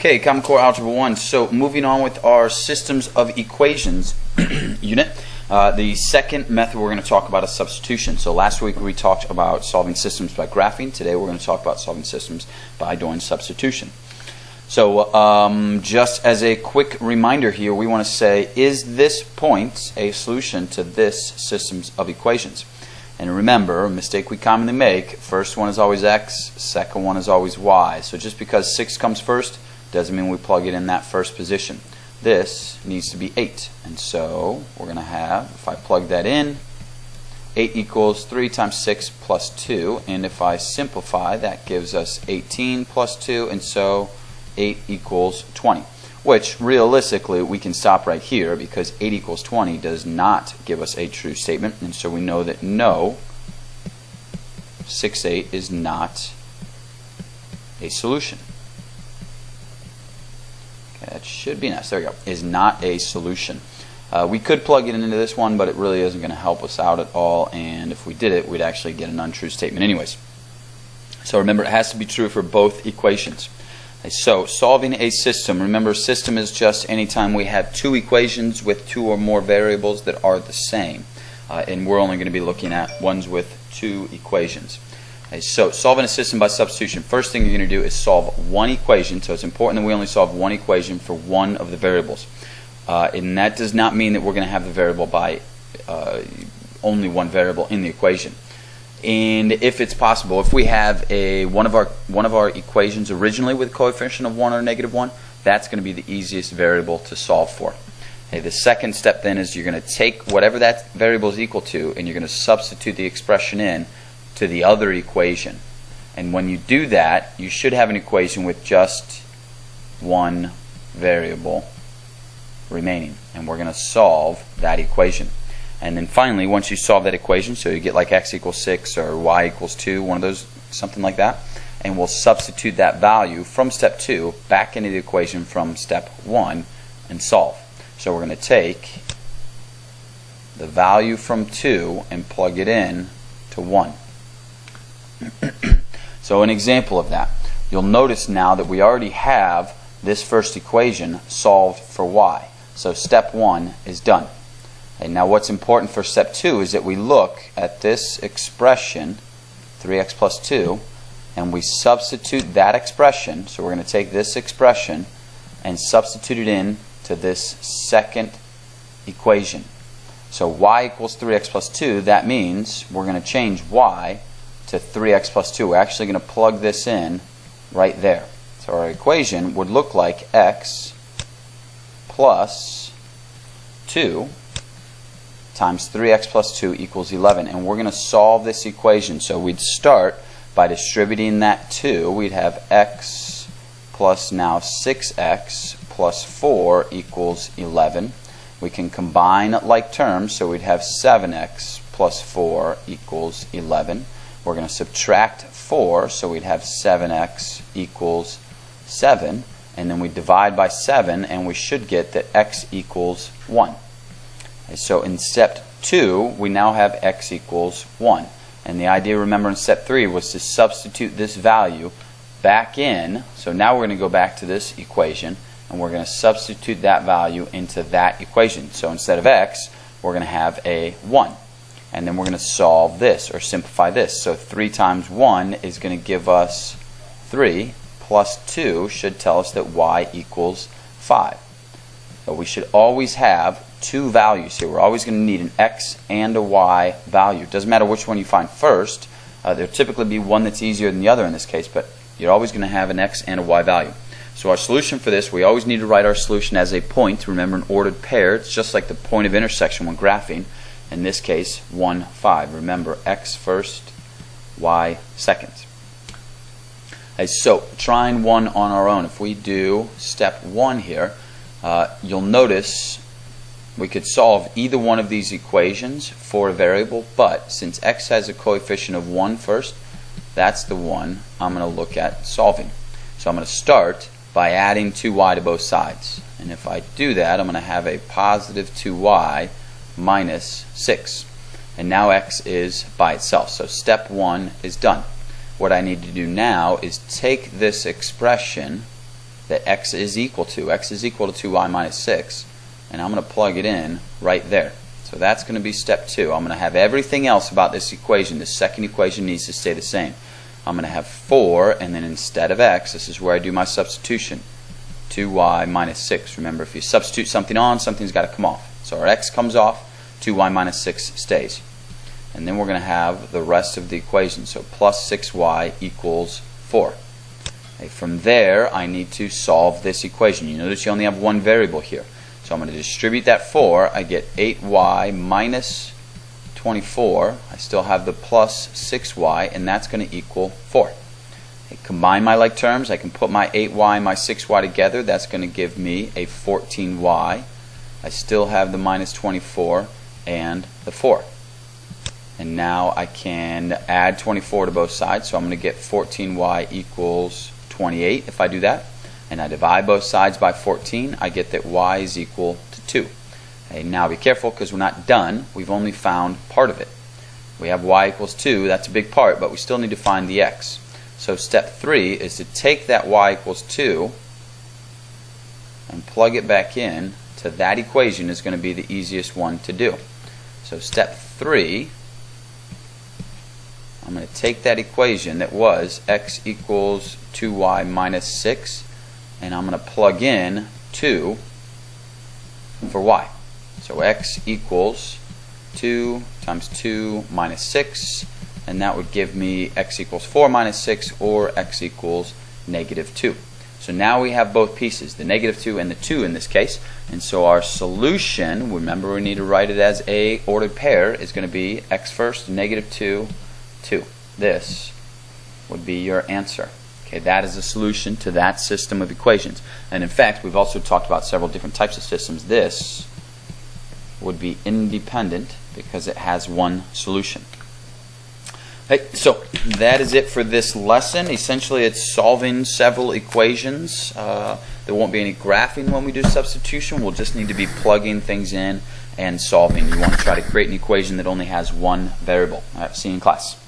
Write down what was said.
Okay, Common Core Algebra 1. So moving on with our systems of equations unit. The second method we're going to talk about is substitution. So last week we talked about solving systems by graphing. Today we're going to talk about solving systems by doing substitution. So just as a quick reminder here, we want to say, is this point a solution to this systems of equations? And remember, a mistake we commonly make, first one is always x, second one is always y. So just because 6 comes first doesn't mean we plug it in that first position. This needs to be 8. And so we're going to have, if I plug that in, 8 equals 3 times 6 plus 2. And if I simplify, that gives us 18 plus 2. And so 8 equals 20. Which, realistically, we can stop right here because 8 equals 20 does not give us a true statement. And so we know that no, 6, 8 is not a solution. That should be nice. There we go. Is not a solution. We could plug it into this one, but it really isn't going to help us out at all. And if we did it, we'd actually get an untrue statement anyways. So remember, it has to be true for both equations. So solving a system. Remember, system is just anytime we have two equations with two or more variables that are the same. And we're only going to be looking at ones with two equations. So solving a system by substitution, first thing you're going to do is solve one equation. So it's important that we only solve one equation for one of the variables. And that does not mean that we're going to have the variable by only one variable in the equation. And if it's possible, if we have one of our equations originally with a coefficient of 1 or negative 1, that's going to be the easiest variable to solve for. The second step then is you're going to take whatever that variable is equal to and you're going to substitute the expression in to the other equation. And when you do that, you should have an equation with just one variable remaining. And we're going to solve that equation. And then finally, once you solve that equation, so you get like x equals 6 or y equals 2, one of those, something like that, and we'll substitute that value from step 2 back into the equation from step 1 and solve. So we're going to take the value from 2 and plug it in to 1. So an example of that, you'll notice now that we already have this first equation solved for y. So step 1 is done. And now what's important for step 2 is that we look at this expression, 3x plus 2, and we substitute that expression. So we're going to take this expression and substitute it in to this second equation. So y equals 3x plus 2, that means we're going to change y to 3x plus 2. We're actually going to plug this in right there. So our equation would look like x plus 2 times 3x plus 2 equals 11. And we're going to solve this equation. So we'd start by distributing that 2. We'd have x plus now 6x plus 4 equals 11. We can combine like terms, so we'd have 7x plus 4 equals 11. We're going to subtract 4, so we'd have 7x equals 7. And then we divide by 7, and we should get that x equals 1. So in step 2, we now have x equals 1. And the idea, remember, in step 3 was to substitute this value back in. So now we're going to go back to this equation, and we're going to substitute that value into that equation. So instead of x, we're going to have a 1. And then we're going to solve this, or simplify this. So 3 times 1 is going to give us 3, plus 2 should tell us that y equals 5. So we should always have two values here. We're always going to need an x and a y value. It doesn't matter which one you find first. There'll typically be one that's easier than the other in this case, but you're always going to have an x and a y value. So our solution for this, we always need to write our solution as a point. Remember, an ordered pair. It's just like the point of intersection when graphing. In this case, 1, 5. Remember, x first, y second. So trying one on our own. If we do step 1 here, you'll notice we could solve either one of these equations for a variable, but since x has a coefficient of 1 first, that's the one I'm going to look at solving. So I'm going to start by adding 2y to both sides. And if I do that, I'm going to have a positive 2y minus 6. And now x is by itself. So step 1 is done. What I need to do now is take this expression that x is equal to 2y minus 6, and I'm going to plug it in right there. So that's going to be step 2. I'm going to have everything else about this equation, this second equation, needs to stay the same. I'm going to have 4, and then instead of x, this is where I do my substitution, 2y minus 6. Remember, if you substitute something on, something's got to come off. So our x comes off, 2y minus 6 stays. And then we're going to have the rest of the equation. So plus 6y equals 4. Okay, from there, I need to solve this equation. You notice you only have one variable here. So I'm going to distribute that 4. I get 8y minus 24. I still have the plus 6y, and that's going to equal 4. Okay, combine my like terms. I can put my 8y and my 6y together. That's going to give me a 14y. I still have the minus 24 and the 4. And now I can add 24 to both sides, so I'm going to get 14y equals 28 if I do that. And I divide both sides by 14, I get that y is equal to 2. Okay, now be careful because we're not done. We've only found part of it. We have y equals 2, that's a big part, but we still need to find the x. So step 3 is to take that y equals 2 and plug it back in to that equation is going to be the easiest one to do. So step 3, I'm going to take that equation that was x equals 2y minus 6, and I'm going to plug in 2 for y. So x equals 2 times 2 minus 6, and that would give me x equals 4 minus 6, or x equals negative 2. So now we have both pieces, the negative 2 and the 2 in this case, and so our solution, remember we need to write it as a ordered pair, is going to be x first, negative 2, 2. This would be your answer. Okay, that is a solution to that system of equations. And in fact, we've also talked about several different types of systems. This would be independent because it has one solution. Okay, so that is it for this lesson. Essentially, it's solving several equations. There won't be any graphing when we do substitution. We'll just need to be plugging things in and solving. You want to try to create an equation that only has one variable. All right, see you in class.